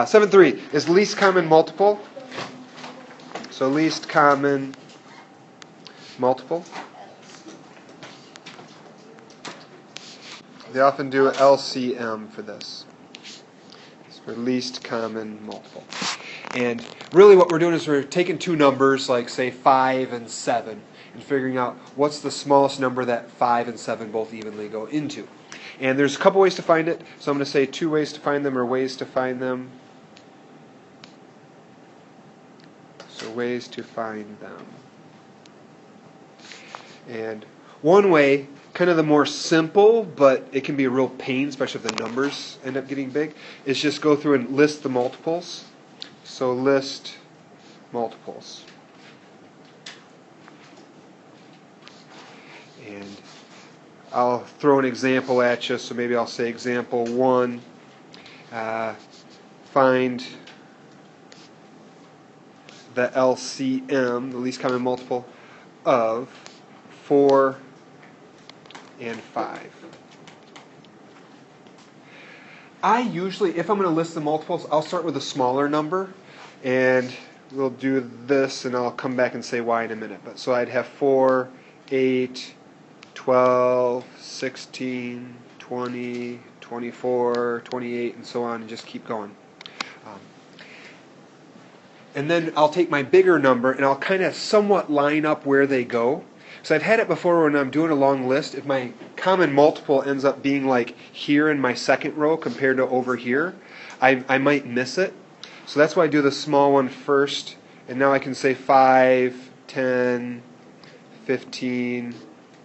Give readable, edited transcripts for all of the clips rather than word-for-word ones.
7.3 is least common multiple. So least common multiple. They often do LCM for this. It's for least common multiple. And really what we're doing is we're taking two numbers, like say 5 and 7, and figuring out what's the smallest number that 5 and 7 both evenly go into. And there's a couple ways to find it. So I'm going to say two ways to find them, or ways to find them. So ways to find them. And one way, kind of the more simple, but it can be a real pain, especially if the numbers end up getting big, is just go through and list the multiples. So list multiples. And I'll throw an example at you, so maybe I'll say example 1, find the LCM, the least common multiple, of 4 and 5. I usually, if I'm going to list the multiples, I'll start with a smaller number, and we'll do this, and I'll come back and say why in a minute. But so I'd have 4, 8, 12, 16, 20, 24, 28, and so on, and just keep going. And then I'll take my bigger number, and I'll kind of somewhat line up where they go. So I've had it before when I'm doing a long list. If my common multiple ends up being like here in my second row compared to over here, I might miss it. So that's why I do the small one first. And now I can say 5, 10, 15,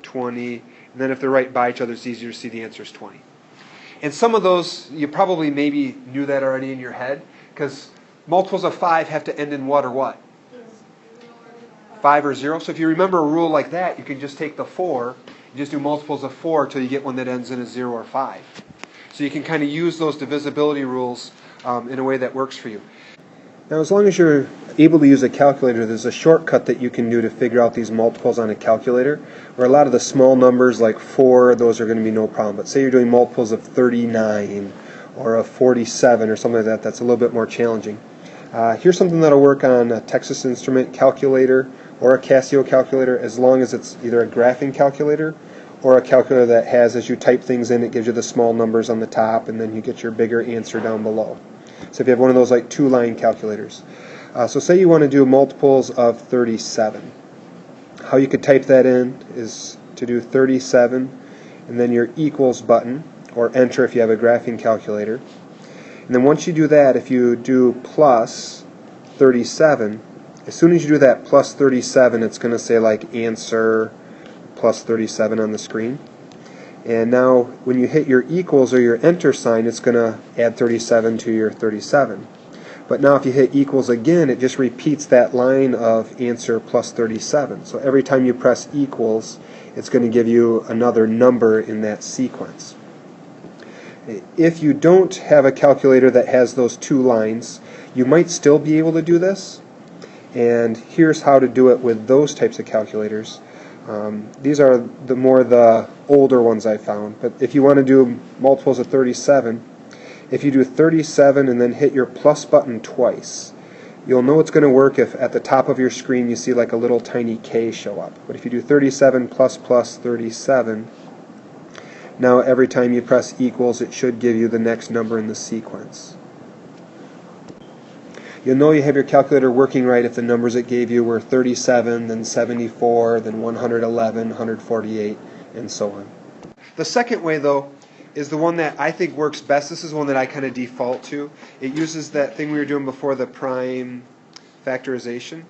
20. And then if they're right by each other, it's easier to see the answer is 20. And some of those, you probably maybe knew that already in your head, because multiples of 5 have to end in what or what? 5 or 0. So if you remember a rule like that, you can just take the 4 and just do multiples of 4 until you get one that ends in a 0 or 5. So you can kind of use those divisibility rules in a way that works for you. Now, as long as you're able to use a calculator, there's a shortcut that you can do to figure out these multiples on a calculator, where a lot of the small numbers like 4, those are going to be no problem. But say you're doing multiples of 39 or of 47 or something like that, that's a little bit more challenging. Here's something that'll work on a Texas Instrument calculator or a Casio calculator, as long as it's either a graphing calculator or a calculator that has, as you type things in, it gives you the small numbers on the top, and then you get your bigger answer down below. So if you have one of those like two-line calculators. So say you want to do multiples of 37. How you could type that in is to do 37 and then your equals button, or enter if you have a graphing calculator. And then once you do that, if you do plus 37, as soon as you do that plus 37, it's going to say like answer plus 37 on the screen. And now when you hit your equals or your enter sign, it's going to add 37 to your 37. But now if you hit equals again, it just repeats that line of answer plus 37. So every time you press equals, it's going to give you another number in that sequence. If you don't have a calculator that has those two lines, you might still be able to do this. And here's how to do it with those types of calculators. These are the older ones I found. But if you want to do multiples of 37, if you do 37 and then hit your plus button twice, you'll know it's going to work if at the top of your screen you see like a little tiny K show up. But if you do 37 plus plus 37, now every time you press equals, it should give you the next number in the sequence. You'll know you have your calculator working right if the numbers it gave you were 37, then 74, then 111, 148, and so on. The second way, though, is the one that I think works best. This is one that I kind of default to. It uses that thing we were doing before, the Prime Factorization.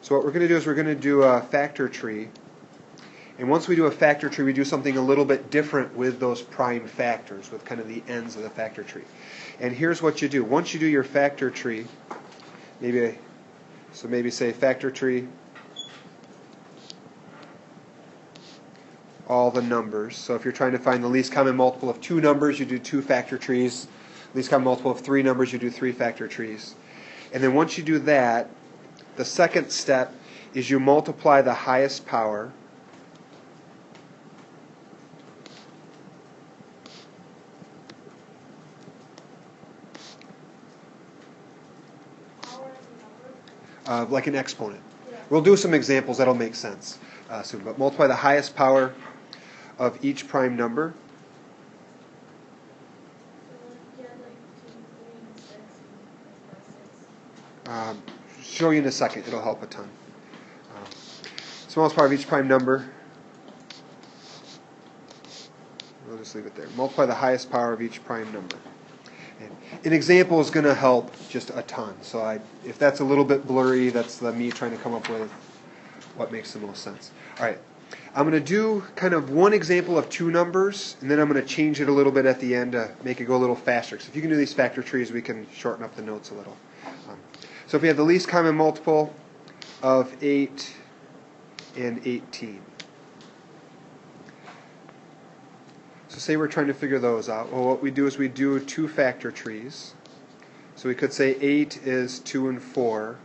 So what we're going to do is we're going to do a factor tree. And once we do a factor tree, we do something a little bit different with those prime factors, with kind of the ends of the factor tree. And here's what you do. Once you do your factor tree, maybe say factor tree, all the numbers. So if you're trying to find the least common multiple of two numbers, you do two factor trees. Least common multiple of three numbers, you do three factor trees. And then once you do that, the second step is you multiply the highest power like an exponent. We'll do some examples that'll make sense soon. But multiply the highest power of each prime number. Show you in a second. It'll help a ton. Smallest power of each prime number. We'll just leave it there. Multiply the highest power of each prime number. And an example is going to help just a ton. So if that's a little bit blurry, that's me trying to come up with what makes the most sense. All right. I'm going to do kind of one example of two numbers, and then I'm going to change it a little bit at the end to make it go a little faster. So if you can do these factor trees, we can shorten up the notes a little. So if we have the least common multiple of 8 and 18. So say we're trying to figure those out. Well, what we do is we do two factor trees. So we could say 8 is 2 and 4,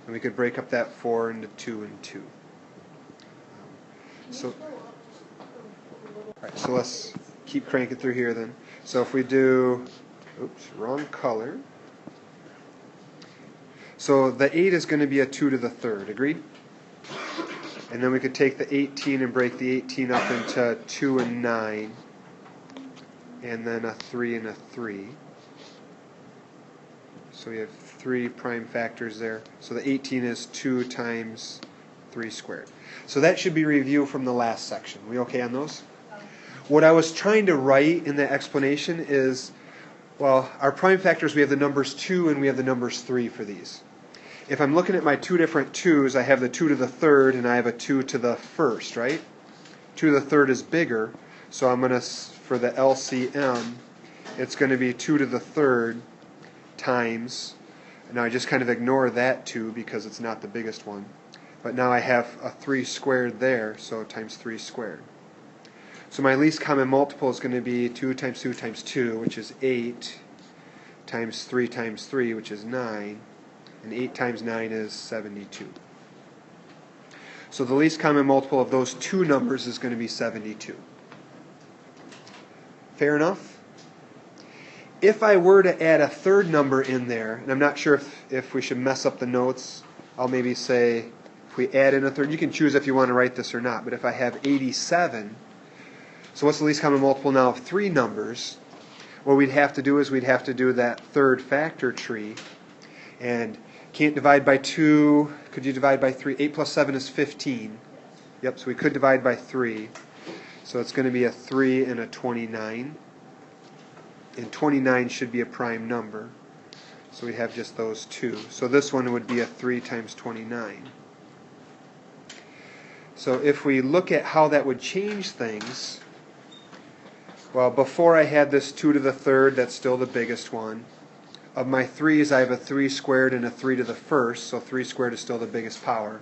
and we could break up that 4 into 2 and 2. So let's keep cranking through here then. So if we do, oops, wrong color. So the 8 is going to be a 2 to the third, agreed? And then we could take the 18 and break the 18 up into 2 and 9, and then a 3 and a 3. So we have 3 prime factors there. So the 18 is 2 times 3 squared. So that should be review from the last section. We okay on those? What I was trying to write in the explanation is, well, our prime factors, we have the numbers 2 and we have the numbers 3 for these. If I'm looking at my two different 2's, I have the 2 to the third and I have a 2 to the first, right? 2 to the third is bigger, so I'm going to, for the LCM, it's going to be 2 to the third times, now I just kind of ignore that 2 because it's not the biggest one, but now I have a 3 squared there, so times 3 squared. So my least common multiple is going to be 2 times 2 times 2, which is 8, times 3, which is 9, and 8 times 9 is 72. So the least common multiple of those two numbers is going to be 72. Fair enough? If I were to add a third number in there, and I'm not sure if we should mess up the notes, I'll maybe say, if we add in a third, you can choose if you want to write this or not, but if I have 87, so what's the least common multiple now of three numbers? What we'd have to do is we'd have to do that third factor tree, and can't divide by 2. Could you divide by 3? 8 plus 7 is 15. Yep, so we could divide by 3. So it's going to be a 3 and a 29. And 29 should be a prime number. So we have just those two. So this one would be a 3 times 29. So if we look at how that would change things, well, before I had this 2 to the third, that's still the biggest one. Of my 3's, I have a 3 squared and a 3 to the first, so 3 squared is still the biggest power.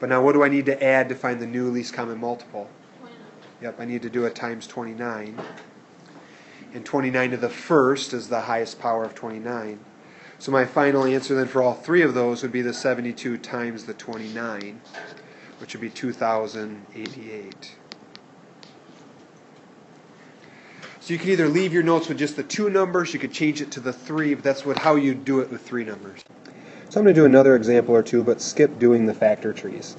But now what do I need to add to find the new least common multiple? 29. Yep, I need to do a times 29. And 29 to the first is the highest power of 29. So my final answer then for all three of those would be the 72 times the 29, which would be 2,088. So you can either leave your notes with just the two numbers, you could change it to the 3, but that's how you do it with 3 numbers. So I'm going to do another example or two, but skip doing the factor trees.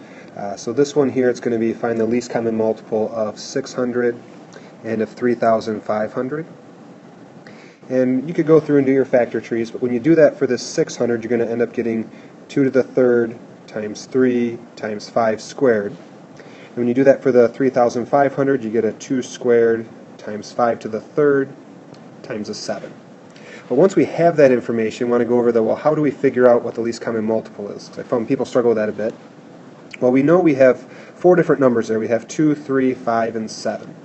So this one here, it's going to be find the least common multiple of 600 and of 3,500. And you could go through and do your factor trees, but when you do that for this 600, you're going to end up getting 2 to the third times 3 times 5 squared. And when you do that for the 3,500, you get a 2 squared times 5 to the third times a 7. But once we have that information, we want to go over well, how do we figure out what the least common multiple is? Because I found people struggle with that a bit. Well, we know we have 4 different numbers there. We have 2, 3, 5, and 7.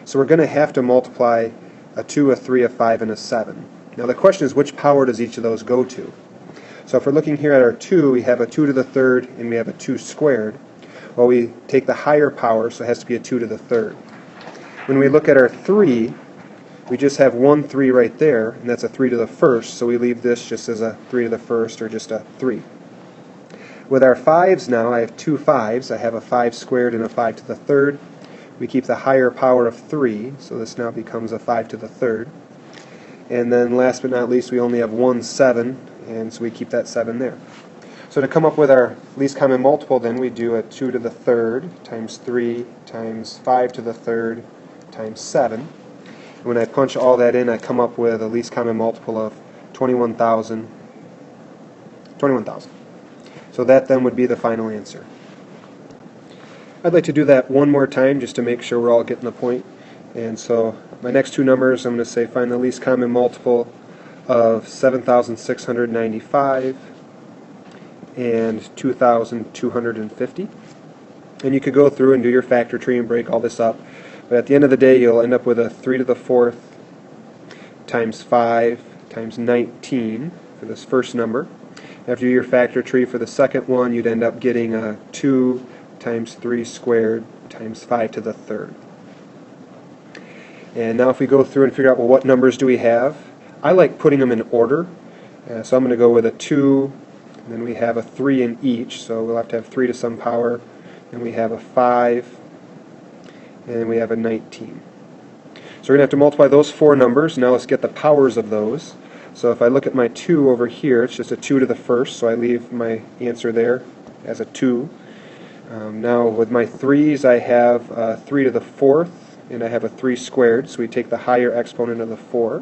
So we're going to have to multiply a 2, a 3, a 5, and a 7. Now the question is, which power does each of those go to? So if we're looking here at our 2, we have a 2 to the third, and we have a 2 squared. Well, we take the higher power, so it has to be a 2 to the third. When we look at our 3, we just have one 3 right there, and that's a 3 to the first, so we leave this just as a 3 to the first, or just a 3. With our 5's now, I have two 5's. I have a 5 squared and a 5 to the third. We keep the higher power of 3, so this now becomes a 5 to the third. And then last but not least, we only have one 7, and so we keep that 7 there. So to come up with our least common multiple, then we do a 2 to the third times 3 times 5 to the third times 7. And when I punch all that in, I come up with a least common multiple of 21,000. So that then would be the final answer. I'd like to do that one more time just to make sure we're all getting the point. And so my next two numbers, I'm going to say find the least common multiple of 7,695 and 2,250. And you could go through and do your factor tree and break all this up. But at the end of the day, you'll end up with a 3 to the fourth times 5 times 19 for this first number. After your factor tree for the second one, you'd end up getting a 2 times 3 squared times 5 to the third. And now if we go through and figure out, well, what numbers do we have? I like putting them in order. So I'm going to go with a 2, and then we have a 3 in each, so we'll have to have 3 to some power. And we have a 5, and then we have a 19. So we're going to have to multiply those four numbers. Now let's get the powers of those. So if I look at my 2 over here, it's just a 2 to the first, so I leave my answer there as a 2. Now with my 3's, I have a 3 to the fourth, and I have a 3 squared, so we take the higher exponent of the 4.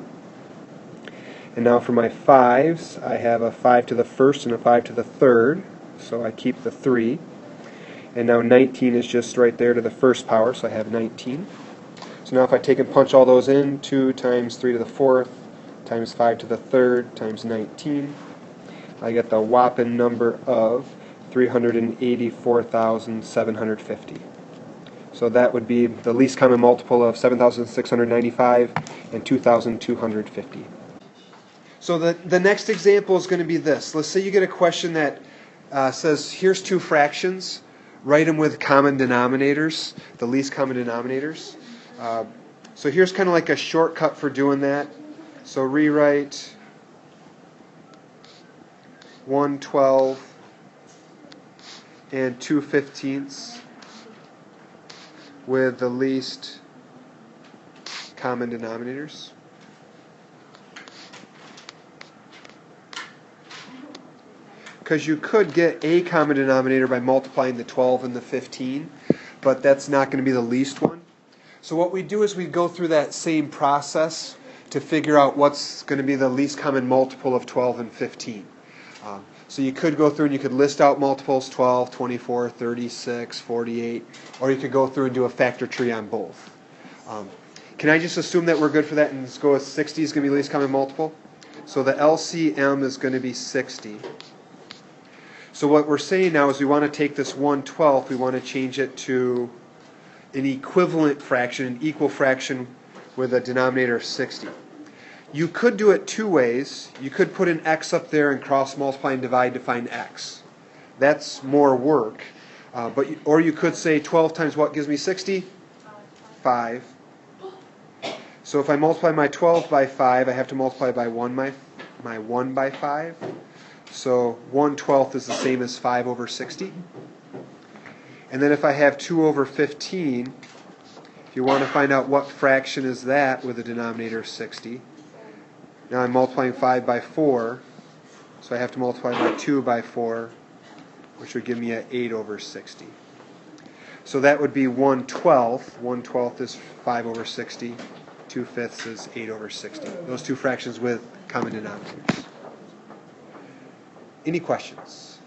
And now for my 5's, I have a 5 to the first and a 5 to the third, so I keep the 3. And now 19 is just right there to the first power, so I have 19. So now if I take and punch all those in, 2 times 3 to the fourth times 5 to the third times 19, I get the whopping number of 384,750. So that would be the least common multiple of 7,695 and 2,250. So the next example is going to be this. Let's say you get a question that says, here's two fractions. Write them with common denominators, the least common denominators. So here's kind of like a shortcut for doing that. So rewrite 1/12 and 2/15 with the least common denominators. Because you could get a common denominator by multiplying the 12 and the 15, but that's not going to be the least one. So what we do is we go through that same process to figure out what's going to be the least common multiple of 12 and 15. So you could go through and you could list out multiples 12, 24, 36, 48, or you could go through and do a factor tree on both. Can I just assume that we're good for that and just go with 60 is going to be the least common multiple? So the LCM is going to be 60. So what we're saying now is we want to take this 1/12, we want to change it to an equivalent fraction, an equal fraction with a denominator of 60. You could do it two ways. You could put an x up there and cross multiply and divide to find x. That's more work. Or you could say 12 times what gives me 60? 5. So if I multiply my 12 by 5, I have to multiply by my 1 by 5. So 1/12 is the same as 5 over 60. And then if I have 2 over 15, if you want to find out what fraction is that with a denominator of 60, now I'm multiplying 5 by 4, so I have to multiply by 2 by 4, which would give me an 8 over 60. So that would be 1/12. 1/12 is 5 over 60. 2/5 is 8 over 60. Those two fractions with common denominators. Any questions?